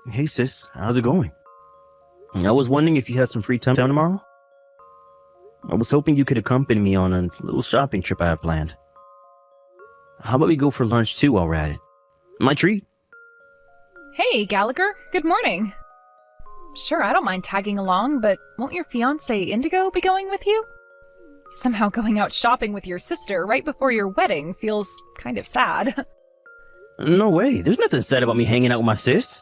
Hey sis, how's it going? I was wondering if you had some free time tomorrow? I was hoping you could accompany me on a little shopping trip I have planned. How about we go for lunch too while we're at it? My treat. Hey, Gallagher. Good morning. Sure, I don't mind tagging along, but won't your fiancé Indigo be going with you? Somehow going out shopping with your sister right before your wedding feels kind of sad. No way, there's nothing sad about me hanging out with my sis.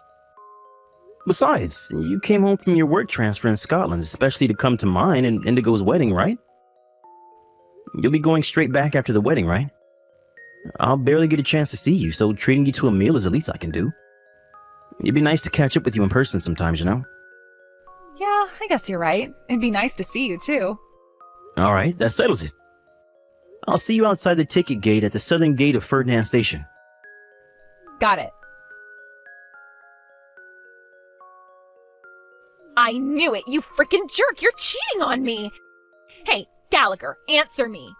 Besides, you came home from your work transfer in Scotland, especially to come to mine and Indigo's wedding, right? You'll be going straight back after the wedding, right? I'll barely get a chance to see you, so treating you to a meal is the least I can do. It'd be nice to catch up with you in person sometimes, you know? Yeah, I guess you're right. It'd be nice to see you, too. Alright, that settles it. I'll see you outside the ticket gate at the southern gate of Ferdinand Station. Got it. I knew it, you frickin' jerk! You're cheating on me! Hey, Gallagher, answer me.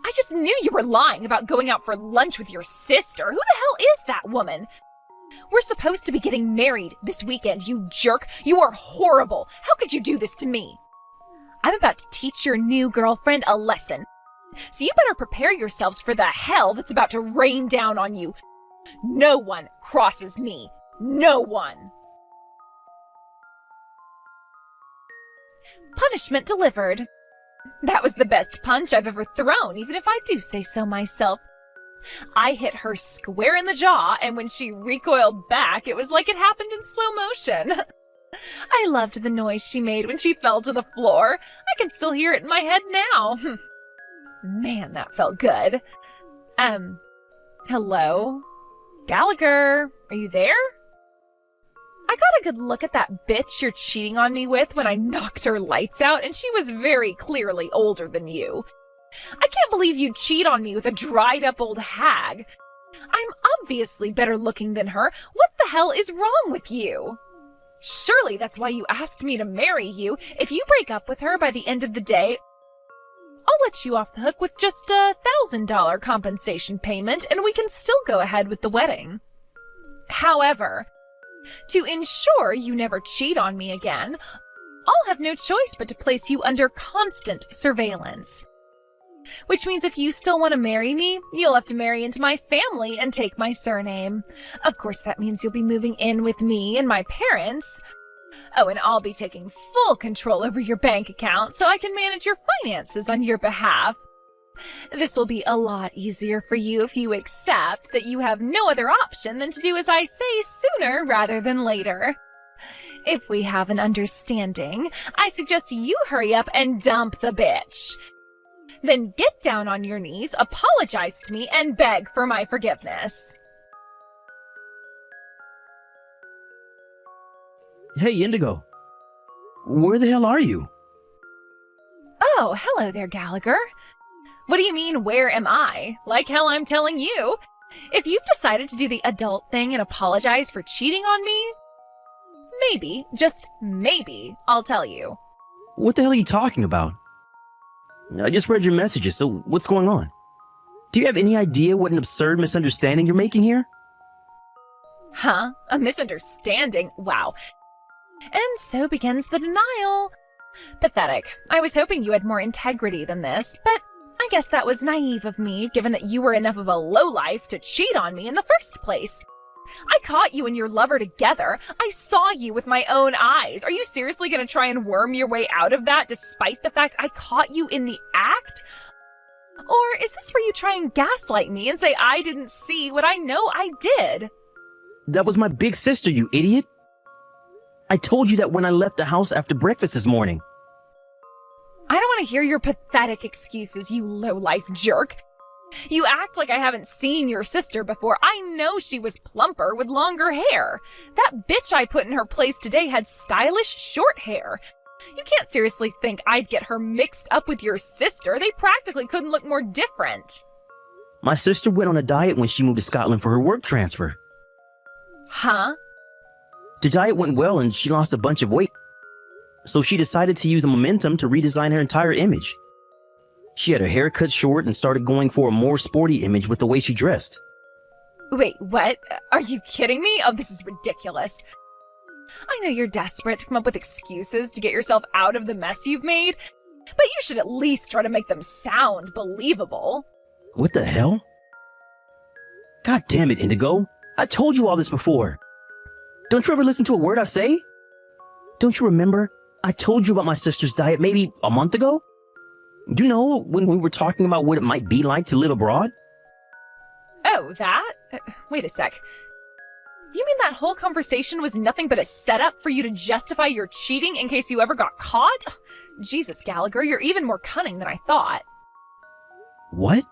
I just knew you were lying about going out for lunch with your sister. Who the hell is that woman? We're supposed to be getting married this weekend, you jerk. You are horrible. How could you do this to me? I'm about to teach your new girlfriend a lesson. So you better prepare yourselves for the hell that's about to rain down on you. No one crosses me. No one. Punishment delivered. That was the best punch I've ever thrown, even if I do say so myself. I hit her square in the jaw, and when she recoiled back, it was like it happened in slow motion. I loved the noise she made when she fell to the floor. I can still hear it in my head now. Man, that felt good. Hello? Gallagher, are you there? I got a good look at that bitch you're cheating on me with when I knocked her lights out, and she was very clearly older than you. I can't believe you'd cheat on me with a dried-up old hag. I'm obviously better looking than her. What the hell is wrong with you? Surely that's why you asked me to marry you. If you break up with her by the end of the day, I'll let you off the hook with just a $1,000 compensation payment, and we can still go ahead with the wedding. However, to ensure you never cheat on me again, I'll have no choice but to place you under constant surveillance. Which means if you still want to marry me, you'll have to marry into my family and take my surname. Of course, that means you'll be moving in with me and my parents. Oh, and I'll be taking full control over your bank account so I can manage your finances on your behalf. This will be a lot easier for you if you accept that you have no other option than to do as I say sooner rather than later. If we have an understanding, I suggest you hurry up and dump the bitch. Then get down on your knees, apologize to me, and beg for my forgiveness. Hey, Indigo. Where the hell are you? Oh, hello there, Gallagher. What do you mean, where am I? Like hell I'm telling you. If you've decided to do the adult thing and apologize for cheating on me, maybe, just maybe, I'll tell you. What the hell are you talking about? I just read your messages, so what's going on? Do you have any idea what an absurd misunderstanding you're making here? Huh? A misunderstanding? Wow. And so begins the denial. Pathetic. I was hoping you had more integrity than this, but I guess that was naive of me, given that you were enough of a lowlife to cheat on me in the first place. I caught you and your lover together. I saw you with my own eyes. Are you seriously going to try and worm your way out of that despite the fact I caught you in the act? Or is this where you try and gaslight me and say I didn't see what I know I did? That was my big sister, you idiot. I told you that when I left the house after breakfast this morning. I don't want to hear your pathetic excuses, you low-life jerk. You act like I haven't seen your sister before. I know she was plumper with longer hair. That bitch I put in her place today had stylish short hair. You can't seriously think I'd get her mixed up with your sister. They practically couldn't look more different. My sister went on a diet when she moved to Scotland for her work transfer. Huh? The diet went well and she lost a bunch of weight. So she decided to use the momentum to redesign her entire image. She had her hair cut short and started going for a more sporty image with the way she dressed. Wait, what? Are you kidding me? Oh, this is ridiculous. I know you're desperate to come up with excuses to get yourself out of the mess you've made, but you should at least try to make them sound believable. What the hell? God damn it, Indigo. I told you all this before. Don't you ever listen to a word I say? Don't you remember? I told you about my sister's diet maybe a month ago? Do you know when we were talking about what it might be like to live abroad? Oh, that? Wait a sec. You mean that whole conversation was nothing but a setup for you to justify your cheating in case you ever got caught? Jesus, Gallagher, you're even more cunning than I thought. What?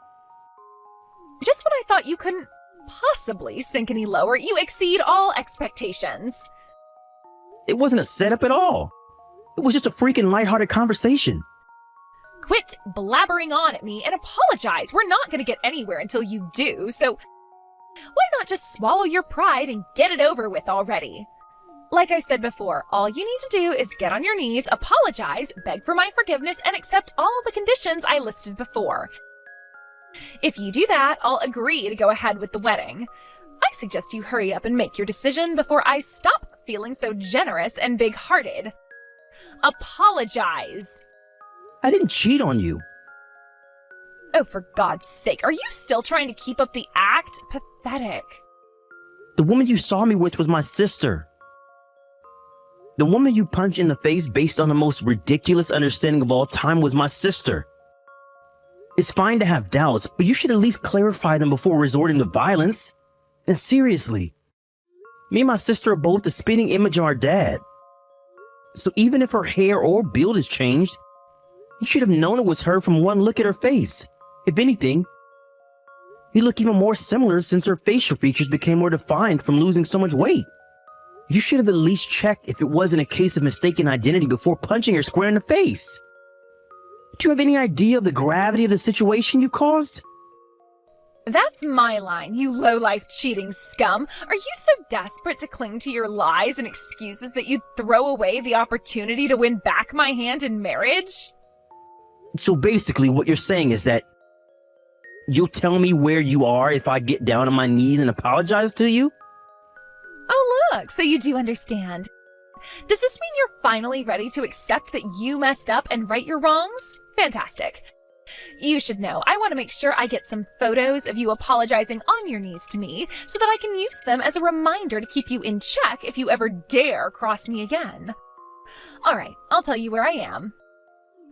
Just when I thought you couldn't possibly sink any lower, you exceed all expectations. It wasn't a setup at all. It was just a freaking lighthearted conversation. Quit blabbering on at me and apologize. We're not going to get anywhere until you do, so why not just swallow your pride and get it over with already? Like I said before, all you need to do is get on your knees, apologize, beg for my forgiveness, and accept all the conditions I listed before. If you do that, I'll agree to go ahead with the wedding. I suggest you hurry up and make your decision before I stop feeling so generous and big-hearted. Apologize. I didn't cheat on you. Oh, for God's sake, are you still trying to keep up the act? Pathetic. The woman you saw me with was my sister. The woman you punched in the face based on the most ridiculous understanding of all time was my sister. It's fine to have doubts, but you should at least clarify them before resorting to violence. And seriously, me and my sister are both the spitting image of our dad. So even if her hair or build has changed, you should have known it was her from one look at her face. If anything, you look even more similar since her facial features became more defined from losing so much weight. You should have at least checked if it wasn't a case of mistaken identity before punching her square in the face. Do you have any idea of the gravity of the situation you caused? That's my line, you low-life cheating scum. Are you so desperate to cling to your lies and excuses that you'd throw away the opportunity to win back my hand in marriage? So basically what you're saying is that you'll tell me where you are if I get down on my knees and apologize to you? Oh look, so you do understand. Does this mean you're finally ready to accept that you messed up and right your wrongs? Fantastic. You should know, I want to make sure I get some photos of you apologizing on your knees to me so that I can use them as a reminder to keep you in check if you ever dare cross me again. Alright, I'll tell you where I am.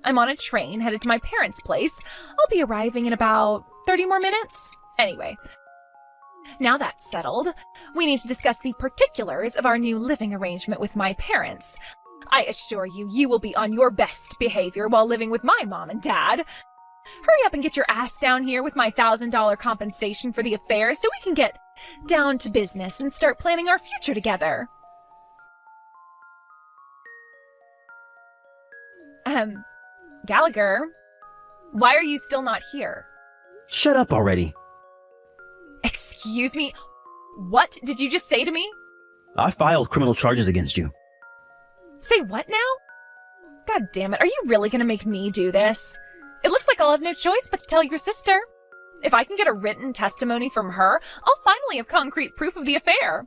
I'm on a train headed to my parents' place. I'll be arriving in about 30 more minutes. Anyway, now that's settled, we need to discuss the particulars of our new living arrangement with my parents. I assure you, you will be on your best behavior while living with my mom and dad. Hurry up and get your ass down here with my $1,000 compensation for the affair so we can get down to business and start planning our future together. Gallagher, why are you still not here? Shut up already. Excuse me? What did you just say to me? I filed criminal charges against you. Say what now? God damn it, are you really gonna make me do this? It looks like I'll have no choice but to tell your sister. If I can get a written testimony from her, I'll finally have concrete proof of the affair.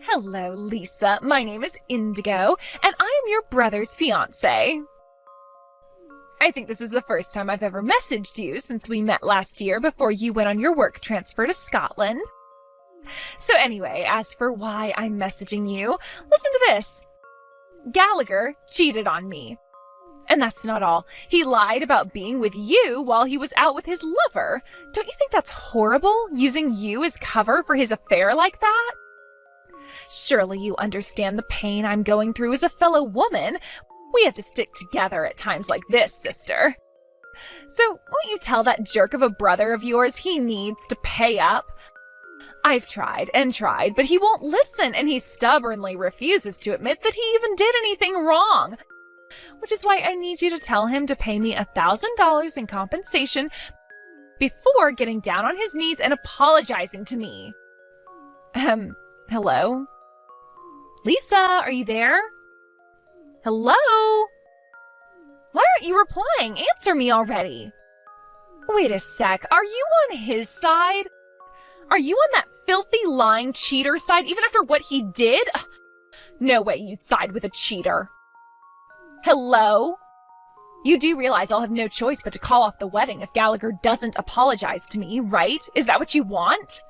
Hello, Lisa. My name is Indigo, and I am your brother's fiancé. I think this is the first time I've ever messaged you since we met last year before you went on your work transfer to Scotland. So anyway, as for why I'm messaging you, listen to this. Gallagher cheated on me. And that's not all. He lied about being with you while he was out with his lover. Don't you think that's horrible, using you as cover for his affair like that? Surely you understand the pain I'm going through as a fellow woman. We have to stick together at times like this, sister. So won't you tell that jerk of a brother of yours he needs to pay up? I've tried and tried, but he won't listen, and he stubbornly refuses to admit that he even did anything wrong. Which is why I need you to tell him to pay me $1,000 in compensation before getting down on his knees and apologizing to me. Hello? Lisa, are you there? Hello? Why aren't you replying? Answer me already. Wait a sec, are you on his side? Are you on that filthy, lying cheater side even after what he did? Ugh, no way you'd side with a cheater. Hello? You do realize I'll have no choice but to call off the wedding if Gallagher doesn't apologize to me, right? Is that what you want?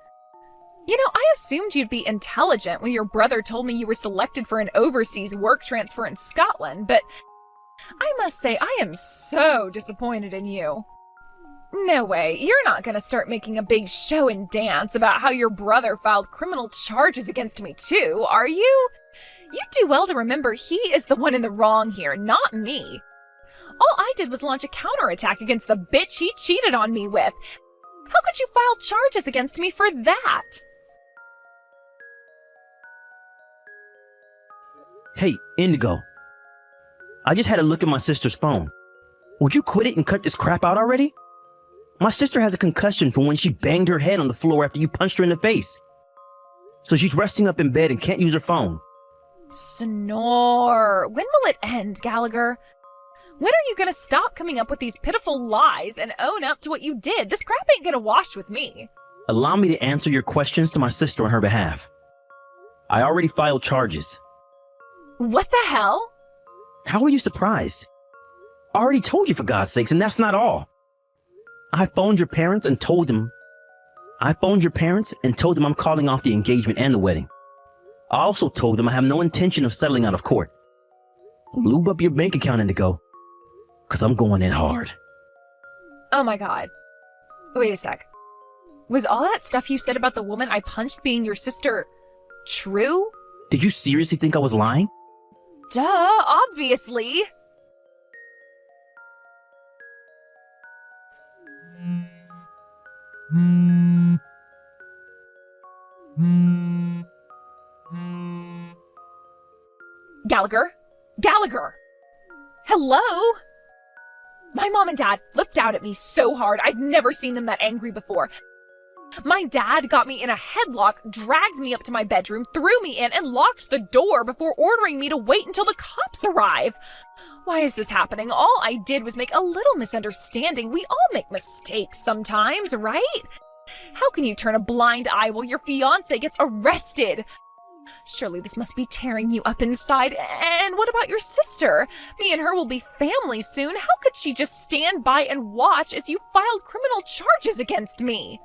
You know, I assumed you'd be intelligent when your brother told me you were selected for an overseas work transfer in Scotland, but I must say I am so disappointed in you. No way, you're not gonna start making a big show and dance about how your brother filed criminal charges against me too, are you? You do well to remember he is the one in the wrong here, not me. All I did was launch a counterattack against the bitch he cheated on me with. How could you file charges against me for that? Hey, Indigo. I just had a look at my sister's phone. Would you quit it and cut this crap out already? My sister has a concussion from when she banged her head on the floor after you punched her in the face. So she's resting up in bed and can't use her phone. Snore. When will it end, Gallagher? When are you gonna stop coming up with these pitiful lies and own up to what you did? This crap ain't gonna wash with me. Allow me to answer your questions to my sister on her behalf. I already filed charges. What the hell? How are you surprised? I already told you, for God's sakes, and that's not all. I phoned your parents and told them I'm calling off the engagement and the wedding. I also told them I have no intention of settling out of court. Lube up your bank account, Indigo, because I'm going in hard. Oh my God. Wait a sec. Was all that stuff you said about the woman I punched being your sister true? Did you seriously think I was lying? Duh, obviously. Gallagher? Gallagher! Hello? My mom and dad flipped out at me so hard, I've never seen them that angry before. My dad got me in a headlock, dragged me up to my bedroom, threw me in, and locked the door before ordering me to wait until the cops arrive. Why is this happening? All I did was make a little misunderstanding. We all make mistakes sometimes, right? How can you turn a blind eye while your fiancé gets arrested? Surely this must be tearing you up inside. And what about your sister? Me and her will be family soon. How could she just stand by and watch as you filed criminal charges against me?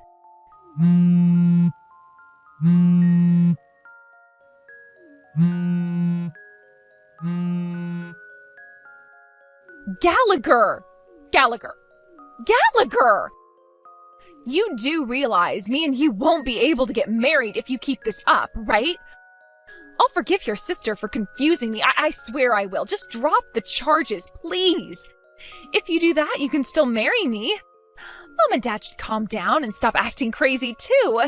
Gallagher! Gallagher! Gallagher! You do realize me and you won't be able to get married if you keep this up, right? I'll forgive your sister for confusing me. I swear I will. Just drop the charges, please. If you do that, you can still marry me. Mom and Dad should calm down and stop acting crazy, too.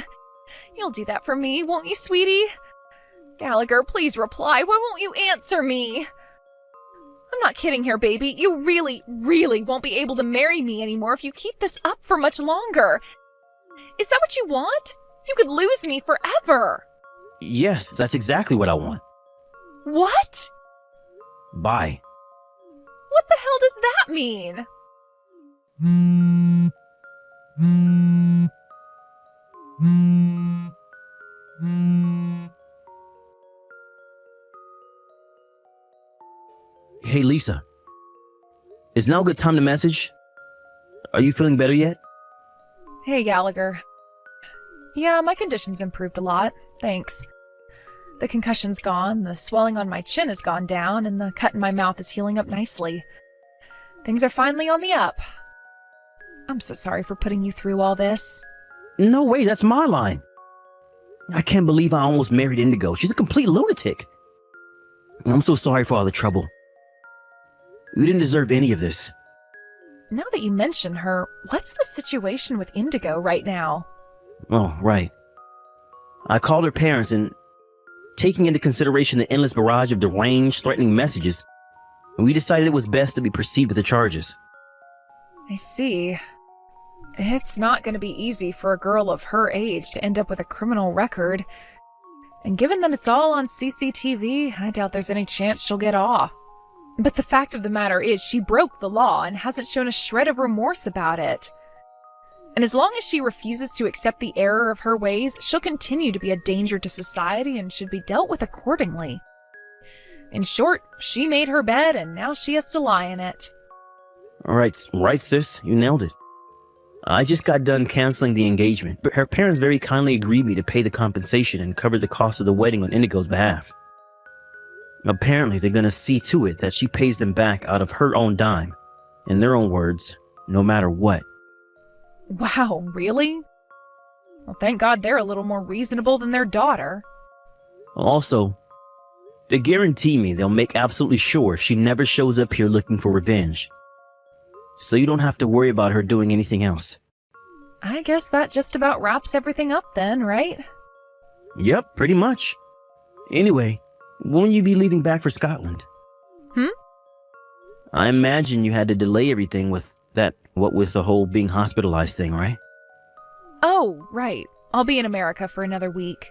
You'll do that for me, won't you, sweetie? Gallagher, please reply. Why won't you answer me? I'm not kidding here, baby. You really, really won't be able to marry me anymore if you keep this up for much longer. Is that what you want? You could lose me forever. Yes, that's exactly what I want. What? Bye. What the hell does that mean? Hey, Lisa. Is now a good time to message? Are you feeling better yet? Hey, Gallagher. Yeah, my condition's improved a lot, thanks. The concussion's gone, the swelling on my chin has gone down, and the cut in my mouth is healing up nicely. Things are finally on the up. I'm so sorry for putting you through all this. No way, that's my line. I can't believe I almost married Indigo. She's a complete lunatic. I'm so sorry for all the trouble. We didn't deserve any of this. Now that you mention her, what's the situation with Indigo right now? Oh, right. I called her parents and, taking into consideration the endless barrage of deranged, threatening messages, we decided it was best to be proceed with the charges. I see. It's not going to be easy for a girl of her age to end up with a criminal record. And given that it's all on CCTV, I doubt there's any chance she'll get off. But the fact of the matter is she broke the law and hasn't shown a shred of remorse about it. And as long as she refuses to accept the error of her ways, she'll continue to be a danger to society and should be dealt with accordingly. In short, she made her bed and now she has to lie in it. Right, sis, you nailed it. I just got done canceling the engagement, but her parents very kindly agreed me to pay the compensation and cover the cost of the wedding on Indigo's behalf. Apparently, they're gonna see to it that she pays them back out of her own dime. In their own words, no matter what. Wow, really? Well, thank God they're a little more reasonable than their daughter. Also, they guarantee me they'll make absolutely sure she never shows up here looking for revenge. So you don't have to worry about her doing anything else. I guess that just about wraps everything up then, right? Yep, pretty much. Anyway, when will you be leaving back for Scotland? I imagine you had to delay everything with the whole being hospitalized thing, right? Oh, right. I'll be in America for another week.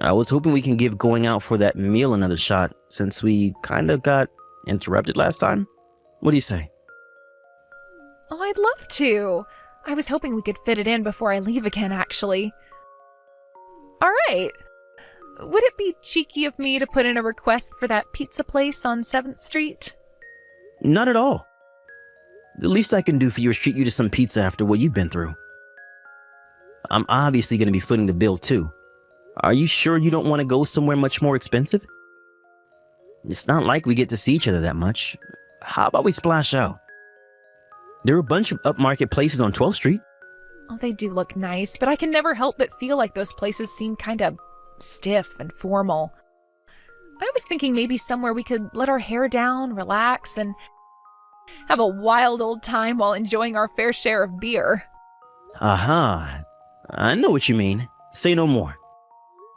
I was hoping we can give going out for that meal another shot, since we kind of got interrupted last time. What do you say? Oh, I'd love to. I was hoping we could fit it in before I leave again, actually. All right. Would it be cheeky of me to put in a request for that pizza place on 7th Street? Not at all. The least I can do for you is treat you to some pizza after what you've been through. I'm obviously going to be footing the bill too. Are you sure you don't want to go somewhere much more expensive? It's not like we get to see each other that much. How about we splash out? There are a bunch of upmarket places on 12th Street. Oh, they do look nice, but I can never help but feel like those places seem kind of stiff and formal. I was thinking maybe somewhere we could let our hair down, relax, and have a wild old time while enjoying our fair share of beer. Aha. I know what you mean. Say no more.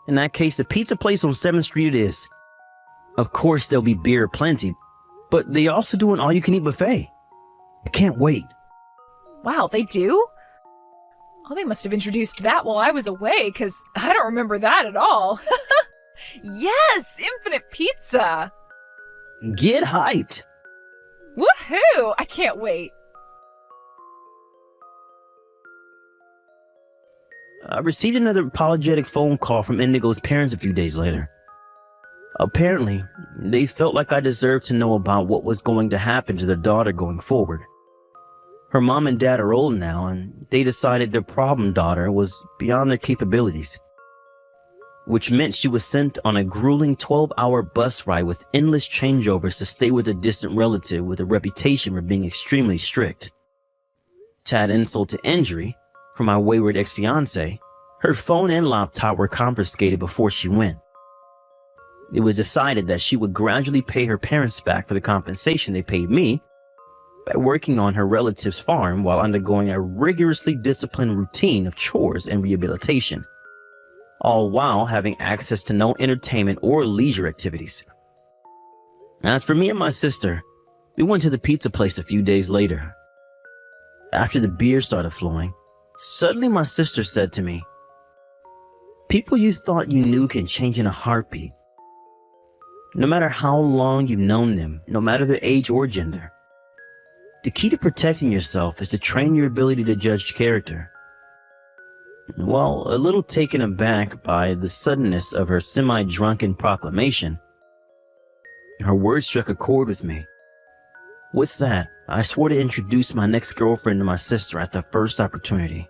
In that case, the pizza place on 7th Street it is. Of course, there'll be beer aplenty, but they also do an all-you-can-eat buffet. I can't wait. Wow, they do? Oh, they must have introduced that while I was away, because I don't remember that at all. Yes, infinite pizza. Get hyped. Woohoo! I can't wait. I received another apologetic phone call from Indigo's parents a few days later. Apparently, they felt like I deserved to know about what was going to happen to their daughter going forward. Her mom and dad are old now, and they decided their problem daughter was beyond their capabilities, which meant she was sent on a grueling 12-hour bus ride with endless changeovers to stay with a distant relative with a reputation for being extremely strict. To add insult to injury, for my wayward ex-fiancée, her phone and laptop were confiscated before she went. It was decided that she would gradually pay her parents back for the compensation they paid me by working on her relative's farm while undergoing a rigorously disciplined routine of chores and rehabilitation, all while having access to no entertainment or leisure activities. As for me and my sister, we went to the pizza place a few days later. After the beer started flowing, suddenly my sister said to me, "People you thought you knew can change in a heartbeat. No matter how long you've known them, no matter their age or gender. The key to protecting yourself is to train your ability to judge character." Well, a little taken aback by the suddenness of her semi-drunken proclamation, her words struck a chord with me. With that, I swore to introduce my next girlfriend to my sister at the first opportunity.